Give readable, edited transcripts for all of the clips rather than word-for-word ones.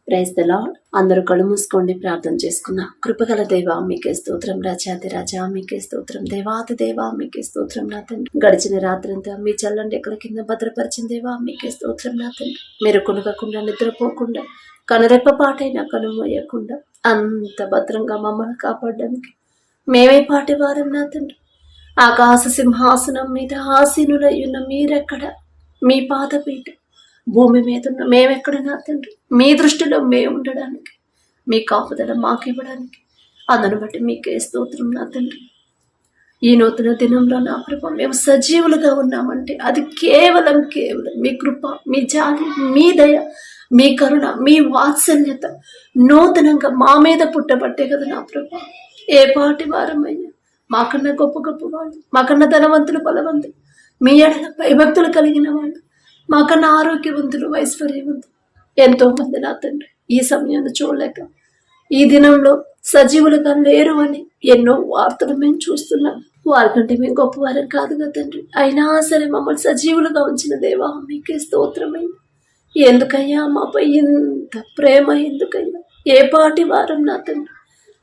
Praise the lord. అందరూ కళ్ళు మూసుకోండి, ప్రార్థన చేసుకున్నా. కృపగల దేవా మీకే స్తోత్రం, రాజాది రాజా మీకే స్తోత్రం, దేవాది దేవా మీకే స్తోత్రం నా తండ్రి. గడిచిన రాత్రంతా మీ చల్లని ఎక్కల కింద భద్రపరిచిన దేవా మీకే స్తోత్రం నా తండ్రి. మీరు కొనుగకుండా నిద్రపోకుండా కనురెప్ప పాటైనా కనుమోయకుండా అంత భద్రంగా మమ్మల్ని కాపాడడానికి మేమే పాటేవారం నా తండ్రి. ఆకాశ సింహాసనం మీద ఆసీనులై ఉన్న మీరెక్కడ, మీ పాదపీఠ భూమి మీద ఉన్న మేమెక్కడ నా తండ్రి. మీ దృష్టిలో మేము ఉండడానికి, మీ కాపుదల మాకు ఇవ్వడానికి, అందును బట్టి మీకే స్తోత్రం నా తండ్రి. ఈ నూతన దినంలో నా ప్రభ మేము సజీవులుగా ఉన్నామంటే అది కేవలం మీ కృప, మీ జాలి, మీ దయ, మీ కరుణ, మీ వాత్సల్యత నూతనంగా మా మీద పుట్టబట్టే కదా నా ప్రభ. ఏ పాటి వారమయ్యా, మాకన్నా గొప్ప గొప్ప వాళ్ళు, మాకన్నా ధనవంతులు, బలవంతులు, మీ ఎడల భయభక్తులు కలిగిన వాళ్ళు, మాకన్నా ఆరోగ్యవంతులు, ఐశ్వర్యవంతులు ఎంతో మంది నా తండ్రి ఈ సమయాన్ని చూడలేక ఈ దినంలో సజీవులుగా లేరు అని ఎన్నో వార్తలు మేము చూస్తున్నాం. వారికంటే మేము గొప్పవారం కాదు కదా తండ్రి. అయినా సరే మమ్మల్ని సజీవులుగా ఉంచిన దేవా మీకే స్తోత్రమైంది. ఎందుకయ్యా మాపై ఇంత ప్రేమ, ఎందుకయ్యా? ఏ పాటి వారం నా తండ్రి.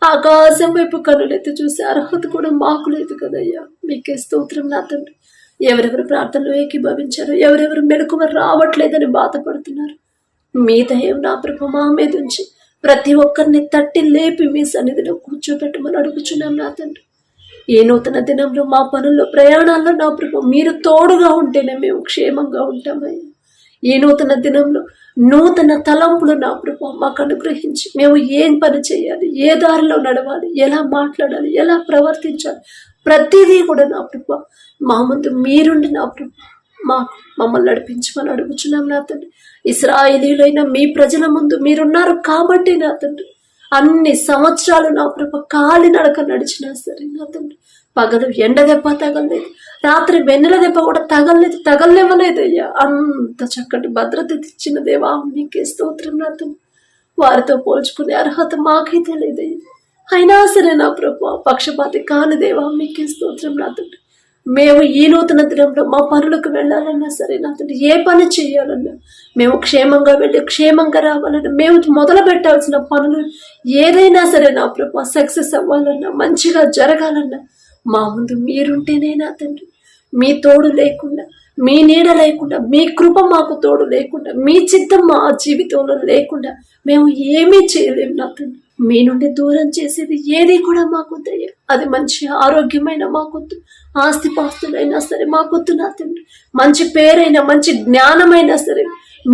ఆకాశం వైపు కనులెత్తి చూసే అర్హత కూడా మాకు లేదు కదయ్యా. మీకే స్తోత్రం నా తండ్రి. ఎవరెవరు ప్రార్థనలు ఏకీభవించారు, ఎవరెవరు మెలకువ రావట్లేదని బాధపడుతున్నారు, మీ దయం నా ప్రభు మా మీద ఉంచి ప్రతి ఒక్కరిని తట్టి లేపి మీ సన్నిధిలో కూర్చోబెట్టమని అడుగుచున్నాం నా తండ్రి. ఏ నూతన దినంలో మా పనుల్లో, ప్రయాణాల్లో నా ప్రభు మీరు తోడుగా ఉంటేనే మేము క్షేమంగా ఉంటామయ్యా. ఈ నూతన దినంలో నూతన తలంపులు నా ప్రభు మాకు అనుగ్రహించి మేము ఏం పని చేయాలి, ఏ దారిలో నడవాలి, ఎలా మాట్లాడాలి, ఎలా ప్రవర్తించాలి, ప్రతిదీ కూడా నా ప్రభు మా ముందు మీరుండి నా ప్రభు మమ్మల్ని నడిపించమని అడుగుచున్నాం నా తండ్రి. ఇశ్రాయేలీయులైన మీ ప్రజల ముందు మీరున్నారు కాబట్టి నా తండ్రి అన్ని సంవత్సరాలు నా ప్రభు కాలి నడక నడిచినా సరే నా తండ్రి పగలు ఎండ దెబ్బ తగలలేదు, రాత్రి వెన్నెల దెబ్బ కూడా తగలనివ్వలేదు అయ్యా. అంత చక్కటి భద్రత ఇచ్చిన దేవా మీకే స్తోత్రం నా తండ్రి. వారితో పోల్చుకునే అర్హత మాకైతే లేదయ్యా. అయినా సరే నా ప్రభు పక్షపాతి కాని దేవా మీకే స్తోత్రం నా తండ్రి. మేము ఈ నూతన దినంలో మా పనులకు వెళ్ళాలన్నా సరే నా తండ్రి, ఏ పని చేయాలన్నా మేము క్షేమంగా వెళ్ళి క్షేమంగా రావాలన్నా, మేము మొదలు పెట్టాల్సిన పనులు ఏదైనా సరే నా ప్రభు సక్సెస్ అవ్వాలన్నా, మంచిగా జరగాలన్నా మా ముందు మీరుంటేనే నా తండ్రి. మీ తోడు లేకుండా, మీ నీడ లేకుండా, మీ కృప మాకు తోడు లేకుండా, మీ చిత్తం మా జీవితంలో లేకుండా మేము ఏమీ చేయలేము నా తండ్రి. మీ నుండి దూరం చేసేది ఏది కూడా మాకొద్దు. అది మంచి ఆరోగ్యమైన మాకొద్దు, ఆస్తిపాస్తులైనా సరే మాకొద్దు నా తండ్రి. మంచి పేరైనా, మంచి జ్ఞానమైనా సరే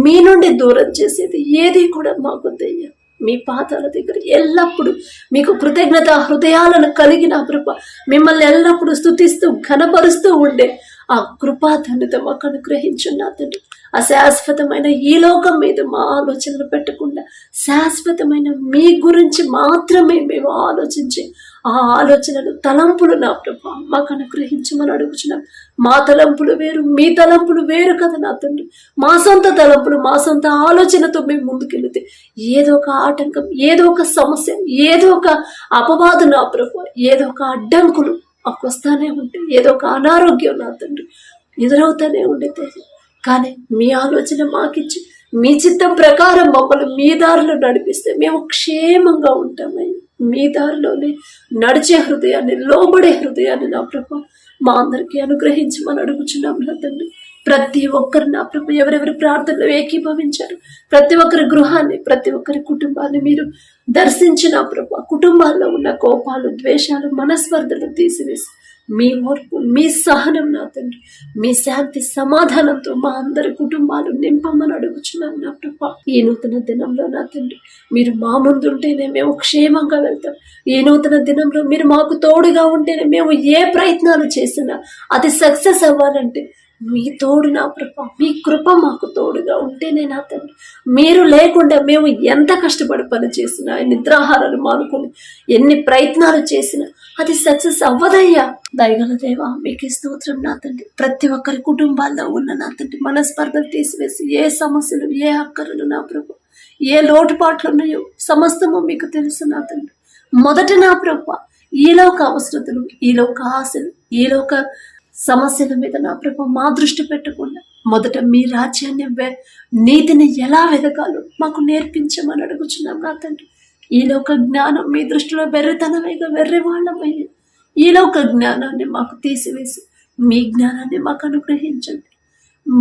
మీ నుండి దూరం చేసేది ఏది కూడా మాకొద్దయ్యా. మీ పాదాల దగ్గర ఎల్లప్పుడూ మీకు కృతజ్ఞత హృదయాలను కలిగిన కృప, మిమ్మల్ని ఎల్లప్పుడూ స్తుతిస్తూ ఘనపరుస్తూ ఉండే ఆ కృపాధన్యత మాకు అనుగ్రహించున్నా తండ్రి. అశాశ్వతమైన ఈ లోకం మీద మా ఆలోచనలు పెట్టకుండా శాశ్వతమైన మీ గురించి మాత్రమే మేము ఆలోచించి ఆ ఆలోచనలు, తలంపులు నా ప్రభు మాకు అనుగ్రహించమని అడుగుచున్నాం. మా తలంపులు వేరు, మీ తలంపులు వేరు కదా నా తండ్రి. మా సొంత తలంపులు, మా సొంత ఆలోచనతో మేము ముందుకెళ్తే ఏదో ఒక ఆటంకం, ఏదో ఒక సమస్య, ఏదో ఒక అపవాదు నా ప్రభు, ఏదో ఒక అడ్డంకులు మాకు వస్తానే ఉంటాయి, ఏదో ఒక అనారోగ్యం నా తండ్రి ఎదురవుతానే ఉండేది. కానీ మీ ఆలోచన మాకిచ్చి మీ చిత్తం ప్రకారం మమ్మల్ని మీ దారిలో నడిపిస్తే మేము క్షేమంగా ఉంటామయ్యా. మీ దారిలోనే నడిచే హృదయాన్ని, లోబడే హృదయాన్ని నా ప్రభు మా అందరికీ అనుగ్రహించమని అడుగుచున్నాం నా తండ్రి. ప్రతి ఒక్కరు నా ప్రభు ఎవరెవరి ప్రార్థనలు ఏకీభవించారు, ప్రతి ఒక్కరి గృహాన్ని, ప్రతి ఒక్కరి కుటుంబాన్ని మీరు దర్శించిన ప్రభు కుటుంబాల్లో ఉన్న కోపాలు, ద్వేషాలు, మనస్పర్ధలు తీసివేసి మీ ఓర్పు, మీ సహనం నా తండ్రి, మీ శాంతి సమాధానంతో మా అందరి కుటుంబాలు నింపమని అడుగుచున్నాం నా ప్రభు. ఈ నూతన దినంలో నా తండ్రి మీరు మా ముందుంటేనే మేము క్షేమంగా వెళ్తాం. ఈ నూతన దినంలో మీరు మాకు తోడుగా ఉంటేనే మేము ఏ ప్రయత్నాలు చేసినా అది సక్సెస్ అవ్వాలంటే మీ తోడు నా ప్రభు, మీ కృప మాకు తోడుగా ఉంటేనే నా తండ్రి. మీరు లేకుండా మేము ఎంత కష్టపడి పని చేసినా, నిద్రాహారాలు మానుకొని ఎన్ని ప్రయత్నాలు చేసినా అది సక్సెస్ అవ్వదయ్యా. దయగల దేవా మీకే స్తోత్రం నా తండ్రి. ప్రతి ఒక్కరి కుటుంబాల్లో ఉన్న నా తండ్రి మనస్పర్ధలు తీసివేసి ఏ సమస్యలు, ఏ అక్కరలు నా ప్రభు, ఏ లోటుపాట్లు ఉన్నాయో సమస్తము మీకు తెలుసు నా తండ్రి. మొదట నా ప్రభు ఈలోక అవసరతలు, ఈలోక ఆశలు, ఈలోక సమస్యల మీద నా ప్రభు మా దృష్టి పెట్టకుండా మొదట మీ రాజ్యాన్ని నీతిని ఎలా వెదకాలో మాకు నేర్పించమని అడుగుచున్నాం నా తండ్రి. ఈలోక జ్ఞానం మీ దృష్టిలో వెర్రితనమైగా వెర్రివాళ్ళమయ్యా. ఈలోక జ్ఞానాన్ని మాకు తీసివేసి మీ జ్ఞానాన్ని మాకు అనుగ్రహించండి.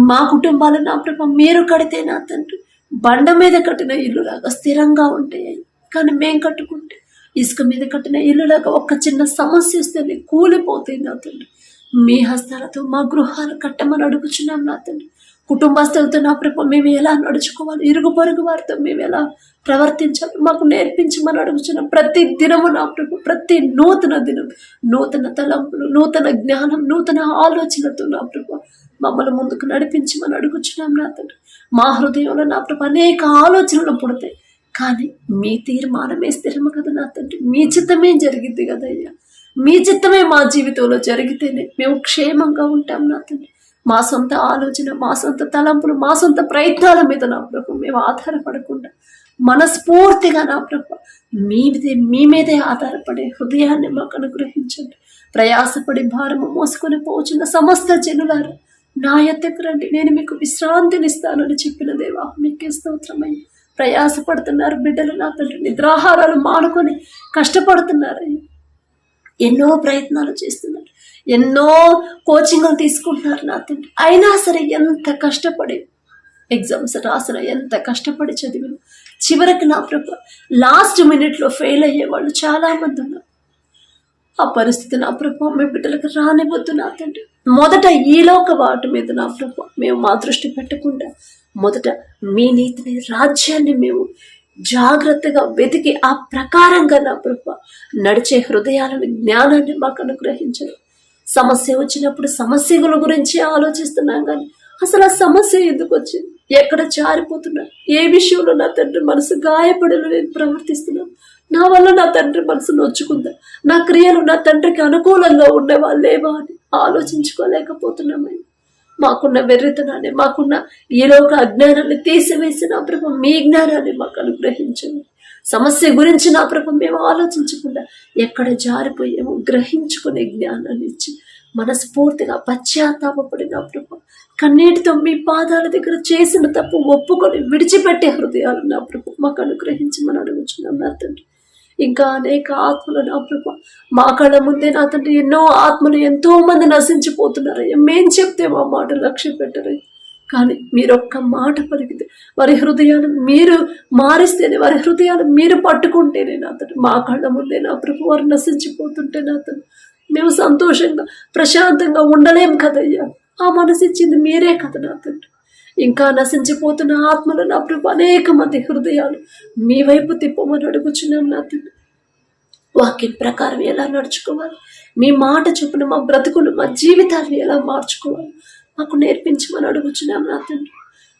మా కుటుంబాలు నా ప్రభు మీరు కడితే నా తండ్రి బండ మీద కట్టిన ఇల్లులాగా స్థిరంగా ఉంటాయి. కానీ మేం కట్టుకుంటే ఇసుక మీద కట్టిన ఇల్లులాగా ఒక్క చిన్న సమస్య వస్తే కూలిపోతాయి నా తండ్రి. మీ హస్తాలతో మా గృహాలు కట్టమని అడుగుచున్నాం నా తండ్రి. కుటుంబస్తులతో నా ప్రభు మేము ఎలా నడుచుకోవాలి, ఇరుగు పొరుగు వారితో మేము ఎలా ప్రవర్తించాలి మాకు నేర్పించమని అడుగుచున్నాం. ప్రతి దినము నా ప్రభు, ప్రతి నూతన దినం నూతన తలంపులు, నూతన జ్ఞానం, నూతన ఆలోచనతో నా ప్రభు మమ్మల్ని ముందుకు నడిపించమని అడుగుచున్నాం నా తండ్రి. మా హృదయంలో నా ప్రభు అనేక ఆలోచనలు పుడతాయి, కానీ మీ తీర్మానమే స్థిరము కదా నా తండ్రి. మీ చిత్తమే జరిగింది కదయ్యా. మీ చిత్తమే మా జీవితంలో జరిగితేనే మేము క్షేమంగా ఉంటాం నా తండ్రి. మా సొంత ఆలోచన, మా సొంత తలంపులు, మా సొంత ప్రయత్నాల మీద నా ప్రభు మేము ఆధారపడకుండా మనస్ఫూర్తిగా నా ప్రభు మీ మీదే ఆధారపడే హృదయాన్ని మాకు అనుగ్రహించండి. ప్రయాసపడి భారము మోసుకొని పోచున్న సమస్త జనులారు నా యొద్దకు రండి, నేను మీకు విశ్రాంతినిస్తానని చెప్పిన దేవా మీకే స్తోత్రమయ్య. ప్రయాసపడుతున్నారు బిడ్డలు నా తండ్రి, నిద్రాహారాలు మానుకొని కష్టపడుతున్నారు, ఎన్నో ప్రయత్నాలు చేస్తున్నారు, ఎన్నో కోచింగ్లు తీసుకుంటున్నారు నా తండ్రి. అయినా సరే ఎంత కష్టపడి ఎగ్జామ్స్ రాసిన, ఎంత కష్టపడి చదివిన చివరికి నా ప్రభు లాస్ట్ మినిట్లో ఫెయిల్ అయ్యే వాళ్ళు చాలా మంది ఉన్నారు. ఆ పరిస్థితి నా ప్రభు మీ బిడ్డలకు రానివద్దు నా తండ్రి. మొదట ఈలోక వాటి మీద నా ప్రభు మేము మా దృష్టి పెట్టకుండా మొదట మీ నీతిని, రాజ్యాన్ని మేము జాగ్రత్తగా వెతికి ఆ ప్రకారంగా నా ప్రభు నడిచే హృదయాలను, జ్ఞానాన్ని మాకు అనుగ్రహించరు. సమస్య వచ్చినప్పుడు సమస్యల గురించి ఆలోచిస్తున్నాం, కానీ అసలు ఆ సమస్య ఎందుకు వచ్చింది, ఎక్కడ జారిపోతున్నా, ఏ విషయంలో నా తండ్రి మనసు గాయపడిన నేను ప్రవర్తిస్తున్నాను, నా వల్ల నా తండ్రి మనసు నొచ్చుకుందా, నా క్రియలు నా తండ్రికి అనుకూలంగా ఉండేవాళ్ళేవా అని ఆలోచించుకోలేకపోతున్నామని మాకున్న వెర్రితనాన్ని, మాకున్న ఈలోక అజ్ఞానాన్ని తీసివేసి నా ప్రభు మీ జ్ఞానాన్ని మాకు అనుగ్రహించండి. సమస్య గురించి నా ప్రభు మేము ఆలోచించకుండా ఎక్కడ జారిపోయామో గ్రహించుకునే జ్ఞానాన్ని ఇచ్చి మనస్ఫూర్తిగా పశ్చాత్తాపడి నా ప్రభు కన్నీటితో మీ పాదాల దగ్గర చేసిన తప్పు ఒప్పుకొని విడిచిపెట్టే హృదయాలు నా ప్రభు మాకు అనుగ్రహించమని అడుగుచున్నాం నా తండ్రి. ఇంకా అనేక ఆత్మలు నా ప్రభు మా కళ్ళ ముందే నా తండ్రి ఎన్నో ఆత్మలు, ఎంతో మంది నశించిపోతున్నారయ్యా. మేం చెప్తే మా మాట లక్ష్య పెట్టరయ్యా, కానీ మీరు ఒక్క మాట పలికితే వారి హృదయాలు మీరు మారిస్తేనే, వారి హృదయాలు మీరు పట్టుకుంటేనే నా తండ్రి మా కళ్ళ ముందే నా ప్రభు వారు నశించిపోతుంటే నా తండ్రి మేము సంతోషంగా ప్రశాంతంగా ఉండలేం కదయ్యా. ఆ మనసు ఇచ్చింది మీరే కదా నా తండ్రి. ఇంకా నశించిపోతున్న ఆత్మలు నా ప్రభు అనేక మంది హృదయాలు మీ వైపు తిప్పమని అడుగుచున్నాం నా తండ్రి. వాక్యం ప్రకారం ఎలా నడుచుకోవాలి, మీ మాట చొప్పున మా బ్రతుకులు, మా జీవితాన్ని ఎలా మార్చుకోవాలి మాకు నేర్పించమని అడుగుచున్నాం నా తండ్రి.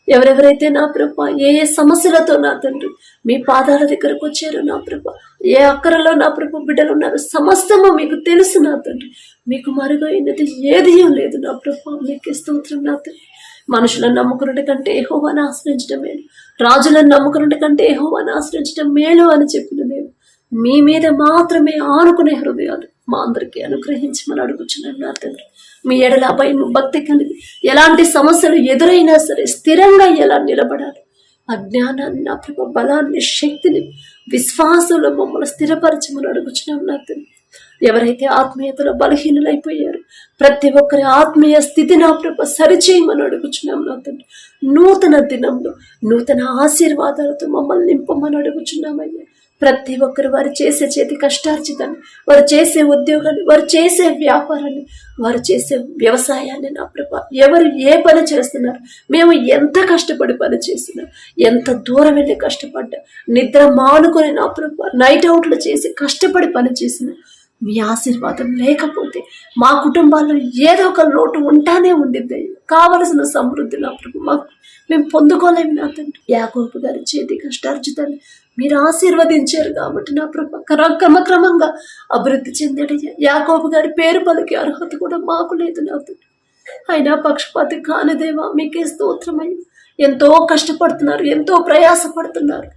ఎవరెవరైతే నా ప్రభు ఏ ఏ సమస్యలతో నా తండ్రి మీ పాదాల దగ్గరకు వచ్చారో నా ప్రభు, ఏ అక్కరలో నా ప్రభు బిడ్డలు ఉన్నారు, సమస్తము మీకు తెలుసు నా తండ్రి. మీకు మరుగైనది ఏదీ లేదు నా ప్రభు, మీకే స్తోత్రం నా తండ్రి. మనుషులను నమ్ముకున్నటి కంటే యెహోవాను ఆశ్రయించడం మేలు, రాజులను నమ్ముకున్నటి కంటే యెహోవాను ఆశ్రయించడం మేలు అని చెప్పిన దేవు మీ మీద మాత్రమే ఆనుకునే హృదయాలు మా అందరికీ అనుగ్రహించమని అడుగుచున్నాను నా తండ్రి. మీ ఎడల భయం, భక్తి కలిగి ఎలాంటి సమస్యలు ఎదురైనా సరే స్థిరంగా ఎలా నిలబడాలి, అజ్ఞానాన్ని నా ప్రభు బలాన్ని, శక్తిని, విశ్వాసంలో మమ్మల్ని స్థిరపరచమని అడుగుచున్నాం నా తండ్రి. ఎవరైతే ఆత్మీయతలో బలహీనులైపోయారు ప్రతి ఒక్కరి ఆత్మీయ స్థితి నా ప్రభు సరిచేయమని అడుగుచున్నాం నా తండ్రి. నూతన దినంలో నూతన ఆశీర్వాదాలతో మమ్మల్ని నింపమని అడుగుచున్నామయ్యా. ప్రతి ఒక్కరు వారు చేసే చేతి కష్టార్జితాన్ని, వారు చేసే ఉద్యోగాన్ని, వారు చేసే వ్యాపారాన్ని, వారు చేసే వ్యవసాయాన్ని నా ప్రభు ఎవరు ఏ పని చేస్తున్నారు, మేము ఎంత కష్టపడి పని చేసినా, ఎంత దూరం వెళ్ళి కష్టపడ్డా, నిద్ర మానుకొని నా ప్రభు నైట్ అవుట్లు చేసి కష్టపడి పని చేసిన మీ ఆశీర్వాదం లేకపోతే మా కుటుంబాల్లో ఏదో ఒక లోటు ఉంటానే ఉండిద్ది. కావలసిన సమృద్ధి నా ప్రభు మాకు మేము పొందుకోలేము నా తండ్రి. యాకోబు గారి చేతి కష్టార్జితాన్ని మీరు ఆశీర్వదించారు కాబట్టి నా ప్రభు క్రమక్రమంగా అభివృద్ధి చెందాడు. యాకోబు గారి పేరు పలికే అర్హత కూడా మాకు లేదు నా తండ్రి. అయినా పక్షపాతి కానిదేవా మీకే స్తోత్రమయ్య. ఎంతో కష్టపడుతున్నారు, ఎంతో ప్రయాసపడుతున్నారు.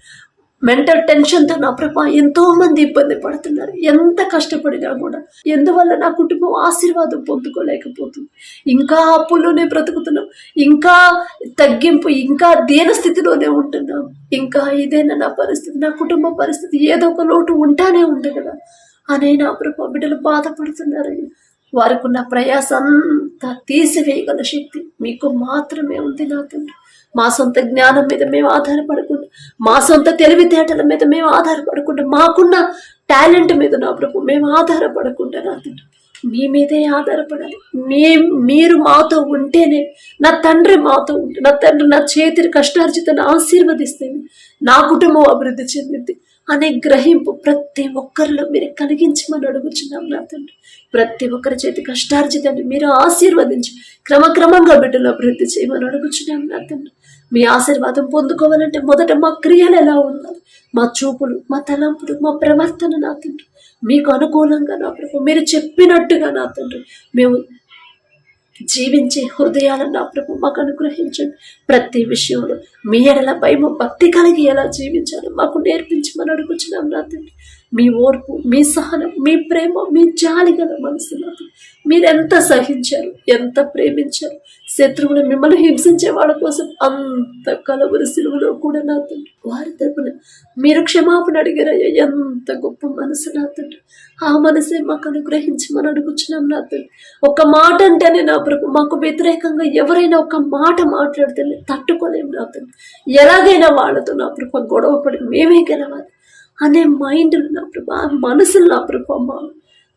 మెంటల్ టెన్షన్ తో నా ప్రభా ఎంతో మంది ఇబ్బంది పడుతున్నారు. ఎంత కష్టపడినా కూడా ఎందువల్ల నా కుటుంబం ఆశీర్వాదం పొందుకోలేకపోతుంది. ఇంకా అప్పుల్లోనే బ్రతుకుతున్నాం, ఇంకా తగ్గింపు, ఇంకా దీన స్థితిలోనే ఉంటున్నాం. ఇంకా ఇదేనా నా పరిస్థితి, నా కుటుంబ పరిస్థితి, ఏదో ఒక లోటు ఉంటానే ఉంది కదా అనే నా ప్రభా బిడ్డలు బాధపడుతున్నారయ్యా. వారికి ఉన్న ప్రయాసం అంతా తీసివేయగల శక్తి మీకు మాత్రమే ఉంది నా తండ్రి. మా సొంత జ్ఞానం మీద మేము ఆధారపడకుండా, మా సొంత తెలివితేటల మీద మేము ఆధారపడకుండా, మాకున్న టాలెంట్ మీద నా ప్రభు మేము ఆధారపడకుండా నా తండ్రి మీ మీదే ఆధారపడాలి. మీరు మాతో ఉంటేనే, నా తండ్రి మాతో ఉంటే, నా తండ్రి నా చేతి కష్టార్జితను ఆశీర్వదిస్తేనే నా కుటుంబం అభివృద్ధి చెందింది అనే గ్రహింపు ప్రతి ఒక్కరిలో మీరు కలిగించమని అడుగుచున్నాం నా తండ్రి. ప్రతి ఒక్కరి చేతి కష్టార్జితాన్ని మీరు ఆశీర్వదించి క్రమక్రమంగా బిడ్డలు అభివృద్ధి చేయమని అడుగుచున్నాం నా తండ్రి. మీ ఆశీర్వాదం పొందుకోవాలంటే మొదట మా క్రియలు ఎలా ఉండాలి, మా చూపులు, మా తలంపులు, మా ప్రవర్తన నా తండ్రి మీకు అనుకూలంగా నా ప్రభు మీరు చెప్పినట్టుగా నా తండ్రి మేము జీవించే హృదయాలను నా ప్రభు మాకు అనుగ్రహించండి. ప్రతి విషయంలో మీ ఎడల భయము భక్తి కలిగి ఎలా జీవించాలో మాకు నేర్పించమని అడుగుచున్నాం నా తండ్రి. మీ ఓర్పు, మీ సహనం, మీ ప్రేమ, మీ జాలి గల మనసు నా తండ్రి మీరెంత సహించారు, ఎంత ప్రేమించారు. శత్రువులు మిమ్మల్ని హింసించే వాళ్ళ కోసం అంత కలవరి సిలువలో కూడా నా తండ్రి వారి తరపున మీరు క్షమాపణ అడిగారయ్యా. ఎంత గొప్ప మనసు నా తండ్రి. ఆ మనసే మాకు అనుగ్రహించమని అడుగుచున్నాం నా తండ్రి. ఒక మాట అంటేనే నా ప్రభు మాకు వ్యతిరేకంగా ఎవరైనా ఒక మాట మాట్లాడితే తట్టుకోలేము నా తండ్రి. ఎలాగైనా వాళ్ళతో నా ప్రభు గొడవ పడి మేమే గెలవాలి అనే మైండ్లు నా ప్రభు, ఆ మనసులు నా ప్రభు మా.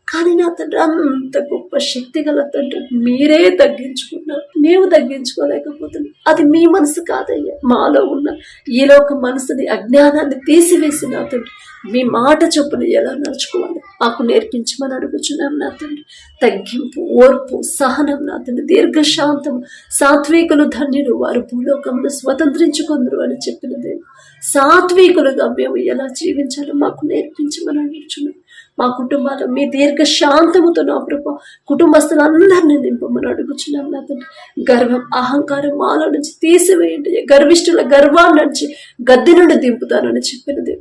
కానీ నా తండ్రి అంత గొప్ప శక్తి గల తండ్రి మీరే తగ్గించుకున్నారు, మేము తగ్గించుకోలేకపోతున్నాం. అది మీ మనసు కాదయ్యా. మాలో ఉన్న ఈలోక మనసుని, అజ్ఞానాన్ని తీసివేసి నా తండ్రి మీ మాట చొప్పున ఎలా నడుచుకోవాలి మాకు నేర్పించమని అడుగుచున్నాం నా తండ్రి. తగ్గింపు, ఓర్పు, సహనం నా తండ్రి, దీర్ఘశాంతము, సాత్వికులు ధన్యులు వారు భూలోకమును స్వతంత్రించుకుందరు అని చెప్పినదే. సాత్వికులుగా మేము ఎలా జీవించాలో మాకు నేర్పించమని అడుగుచున్నాం. మా కుటుంబాలు మీ దీర్ఘ శాంతముతో నా ప్రభు కుటుంబస్తులందరినీ నింపమని అడుగుచున్నాం నా తండ్రి. గర్వం, అహంకారం మాలో నుంచి తీసివేయండి. గర్విష్ఠుల గర్వాన్ని నుంచి గద్దె నుండి దింపుతానని చెప్పినది.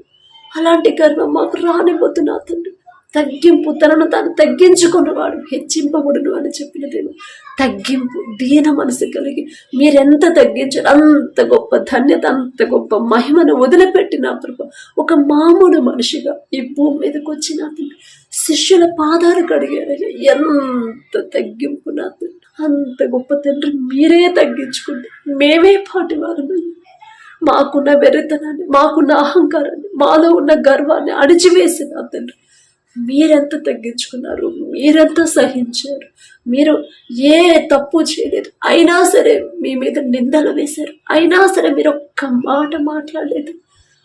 అలాంటి గర్వం మాకు రానిపోతు నా తండ్రి. తగ్గింపు, తనను తాను తగ్గించుకున్నవాడు హెచ్చింపబడును అని చెప్పినదేమో. తగ్గింపు, దీన మనసు కలిగి మీరెంత తగ్గించారు అంత గొప్ప ధన్యత, అంత గొప్ప మహిమను వదిలిపెట్టిన ప్రభు ఒక మామూలు మనిషిగా ఈ భూమి మీదకి వచ్చిన శిష్యుల పాదాలు కడిగారు. ఎంత తగ్గింపు నా తండ్రి. అంత గొప్ప తండ్రి మీరే తగ్గించుకుంటే మేమే పాటి వారు. మాకున్న వెర్రితనాన్ని, మాకున్న అహంకారాన్ని, మాలో ఉన్న గర్వాన్ని అణిచివేసిన తండ్రి మీరెంత తగ్గించుకున్నారు, మీరెంత సహించారు. మీరు ఏ తప్పు చేయలేదు, అయినా సరే మీ మీద నిందలు వేశారు, అయినా సరే మీరు ఒక్క మాట మాట్లాడలేదు.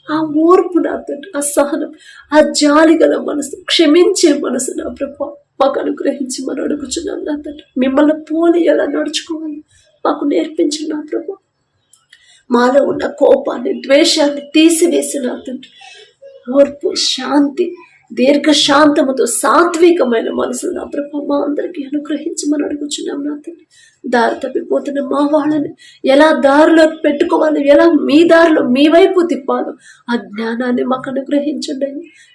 ఆ ఓర్పు నా తండ్రి, ఆ సహనం, ఆ జాలి గల మనసు, క్షమించే మనసు నా ప్రభు మాకు అనుగ్రహించి మనం అడుగుచున్నాం నా తండ్రి. మిమ్మల్ని పోలి ఎలా నడుచుకోవాలి మాకు నేర్పించిన నా ప్రభు. మాలో ఉన్న కోపాన్ని, ద్వేషాన్ని తీసివేసిన తండ్రి ఓర్పు, శాంతి, దీర్ఘశాంతముతో సాత్వికమైన మనసులు నా ప్రభు మా అందరికీ అనుగ్రహించమని అడుగుచున్నాం నా తండ్రి. దారి తప్పిపోతున్న మా వాళ్ళని ఎలా దారిలో పెట్టుకోవాలి, ఎలా మీ దారిలో మీ వైపు తిప్పాలో ఆ జ్ఞానాన్ని మాకు అనుగ్రహించండి.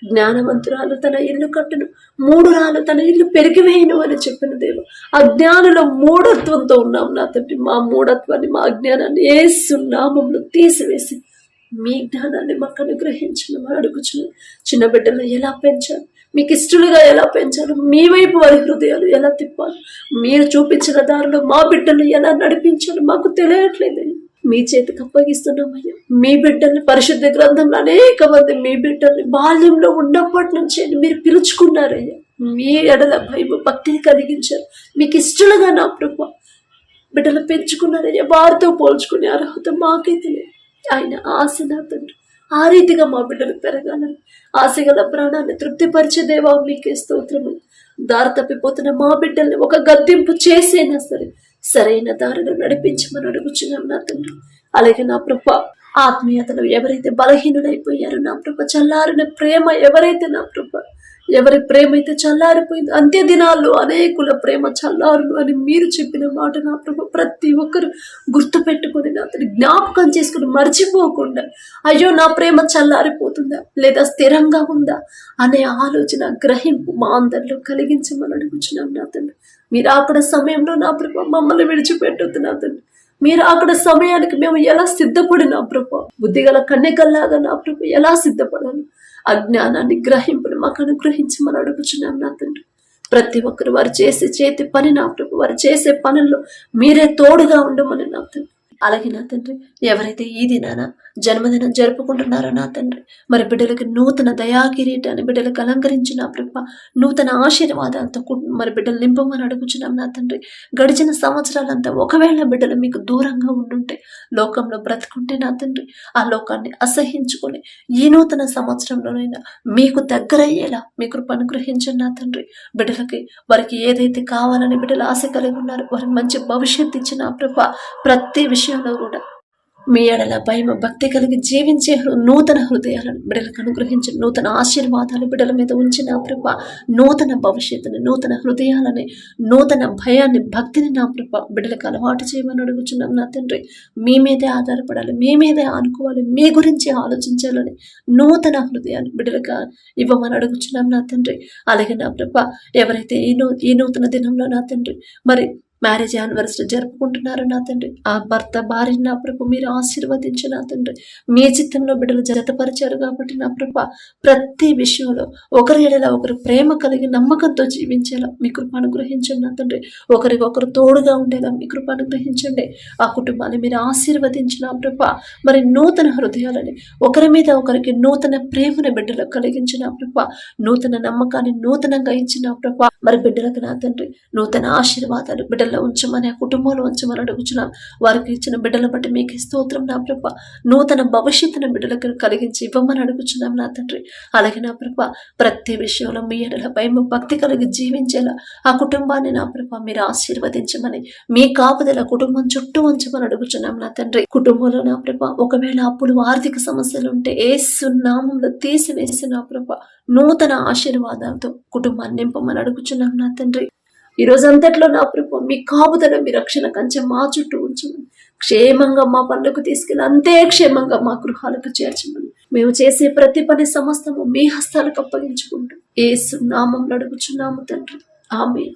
జ్ఞానవంతురాలు తన ఇల్లు కట్టును, మూఢురాలు తన ఇల్లు పెరిగివేయను అని చెప్పిన దేవ. అజ్ఞానుల మూఢత్వంతో ఉన్నాం నా తండ్రి. మా మూఢత్వాన్ని, మా అజ్ఞానాన్ని యేసు నామములో తీసివేసి మీ జ్ఞానాన్ని మాకు అనుగ్రహించమని అడుగుచున్నాను. చిన్న బిడ్డలు ఎలా పెంచాలి, మీకు ఇష్టలుగా ఎలా పెంచాలి, మీ వైపు వారి హృదయాలు ఎలా తిప్పాలి, మీరు చూపించిన దారిలో మా బిడ్డలు ఎలా నడిపించాలి మాకు తెలియట్లేదు. మీ చేతికి అప్పగిస్తున్నామయ్యా. మీ బిడ్డల్ని పరిశుద్ధ గ్రంథంలో అనేక మంది మీ బిడ్డల్ని బాల్యంలో ఉన్నప్పటి నుంచి మీరు పిలుచుకున్నారయ్యా. మీ ఎడల భయము, భక్తిని కలిగించారు. మీకు ఇష్టలుగా నా ప్రభు బిడ్డలు పెంచుకున్నారయ్యా. వారితో పోల్చుకునే అర్హత మాకైతే లేదు. ఆయన ఆశ నా తండ్రి ఆ రీతిగా మా బిడ్డలు పెరగాలని, ఆశగల ప్రాణాన్ని తృప్తిపరిచే దేవా మీకే స్తోత్రము. దారి తప్పిపోతున్న మా బిడ్డల్ని ఒక గద్దింపు చేసైనా సరే సరైన దారిలో నడిపించమని అడుగుచున్నాం నా తండ్రి. అలాగే నా ప్రభు ఆత్మీయతలో ఎవరైతే బలహీనులైపోయారో నా ప్రభు, చల్లారిన ప్రేమ ఎవరైతే నా ప్రభు ఎవరి ప్రేమ అయితే చల్లారిపోయింది, అంత్య దినాల్లో అనేకుల ప్రేమ చల్లారును అని మీరు చెప్పిన మాట నా ప్రభు ప్రతి ఒక్కరు గుర్తు పెట్టుకుని నా తండ్రి జ్ఞాపకం చేసుకుని మర్చిపోకుండా, అయ్యో నా ప్రేమ చల్లారిపోతుందా లేదా స్థిరంగా ఉందా అనే ఆలోచన గ్రహింపు మా అందరిలో కలిగించమని అడుగుచున్నాం నా తండ్రి. మీరు అక్కడ సమయంలో నా ప్రభు మమ్మల్ని విడిచిపెట్టొద్దు నా తండ్రి. మీరు అక్కడ సమయానికి మేము ఎలా సిద్ధపడినా ప్రభు, బుద్ధిగల కన్యకల్లాగా నా ప్రభు ఎలా సిద్ధపడాలి, అజ్ఞానాన్ని గ్రహింపుని మాకు అనుగ్రహించమని అడుగుచున్నాం నా తండ్రి. ప్రతి ఒక్కరు వారు చేసే చేతి పని నా ప్రభు, వారు చేసే పనుల్లో మీరే తోడుగా ఉండమని నా తండ్రి. అలాగే నా తండ్రి, ఎవరైతే ఈ దినాన జన్మదినం జరుపుకుంటున్నారో నా తండ్రి, మరి బిడ్డలకి నూతన దయాకిరీటాన్ని బిడ్డలకు అలంకరించిన ప్రభ, నూతన ఆశీర్వాదాలతో మరి బిడ్డలు నింపమని అడుగుచున్నాం నా తండ్రి. గడిచిన సంవత్సరాలంతా ఒకవేళ బిడ్డలు మీకు దూరంగా ఉండుంటే, లోకంలో బ్రతుకుంటే నా తండ్రి, ఆ లోకాన్ని అసహించుకొని ఈ నూతన సంవత్సరంలోనైనా మీకు దగ్గరయ్యేలా మీ కృప అనుగ్రహించండి నా తండ్రి. బిడ్డలకి వారికి ఏదైతే కావాలని బిడ్డలు ఆశ కలిగి ఉన్నారు, వారికి మంచి భవిష్యత్తు ఇచ్చిన ప్రభ, ప్రతి విషయంలో కూడా మీ ఎడల భయం భక్తి కలిగి జీవించే నూతన హృదయాలను బిడ్డలకు అనుగ్రహించి, నూతన ఆశీర్వాదాలు బిడ్డల మీద ఉంచిన ప్రభ, నూతన భవిష్యత్తుని, నూతన హృదయాలని, నూతన భయాన్ని, భక్తిని నా ప్రభ బిడ్డలకు అలవాటు చేయమని అడుగుచున్నాం నా తండ్రి. మీ మీదే ఆధారపడాలి, మీ మీదే ఆనుకోవాలి, మీ గురించి ఆలోచించాలని నూతన హృదయాన్ని బిడ్డలకు ఇవ్వమని అడుగుచున్నాం నా తండ్రి. అలాగే నా ప్రభ, ఎవరైతే ఈ నూతన దినంలో నా తండ్రి మరి మ్యారేజ్ యానివర్సరీ జరుపుకుంటున్నారు నా తండ్రి, ఆ భర్త భార్య నా ప్రభు మీరు ఆశీర్వదించి నా తండ్రి, మీ చిత్తంలో బిడ్డలు జతపరిచారు కాబట్టి నా ప్రభ ప్రతి విషయంలో ఒకరి ఎడల ఒకరు ప్రేమ కలిగి నమ్మకంతో జీవించేలా మీ కృప అనుగ్రహించండి నా తండ్రి. ఒకరికొకరు తోడుగా ఉండేలా మీ కృప అనుగ్రహించండి. ఆ కుటుంబాన్ని మీరు ఆశీర్వదించిన ప్రభ, మరి నూతన హృదయాలని, ఒకరి మీద ఒకరికి నూతన ప్రేమను బిడ్డలకు కలిగించిన ప్రభ, నూతన నమ్మకాన్ని నూతనంగా ఇచ్చిన ప్రభ, మరి బిడ్డలకు నా తండ్రి నూతన ఆశీర్వాదాలు బిడ్డల్లో ఉంచమని, ఆ కుటుంబంలో ఉంచమని అడుగుచున్నాం. వారికి ఇచ్చిన బిడ్డల బట్టి మీకు స్తోత్రం నా ప్రభ, నూతన భవిష్యత్తును బిడ్డలకు కలిగించి ఇవ్వమని అడుగుచున్నాం నా తండ్రి. అలాగే నా ప్రభ ప్రతి విషయంలో మీ ఎడల భయం భక్తి కలిగి జీవించేలా ఆ కుటుంబాన్ని నా ప్రభ మీరు ఆశీర్వదించమని, మీ కాపుదల కుటుంబం చుట్టూ ఉంచమని అడుగుచున్నాం నా తండ్రి. కుటుంబంలో నా ప్రభ ఒకవేళ అప్పులు ఆర్థిక సమస్యలు ఉంటే యేసు నామములో తీసివేసి నా ప్రభ నూతన ఆశీర్వాదాలతో కుటుంబాన్ని నింపమని అడుగుచున్నాం నా తండ్రి. ఈ రోజు అంతట్లో నా ప్రభు మీ కాపుదల, మీ రక్షణ కంచె మా చుట్టూ ఉంచమని, క్షేమంగా మా పనులకు తీసుకెళ్ళి అంతే క్షేమంగా మా గృహాలకు చేర్చమని, మేము చేసే ప్రతి పని సమస్తము మీ హస్తాలకు అప్పగించుకుంటూ యేసు నామములో అడుగుచున్నాము తండ్రి. ఆమేన్.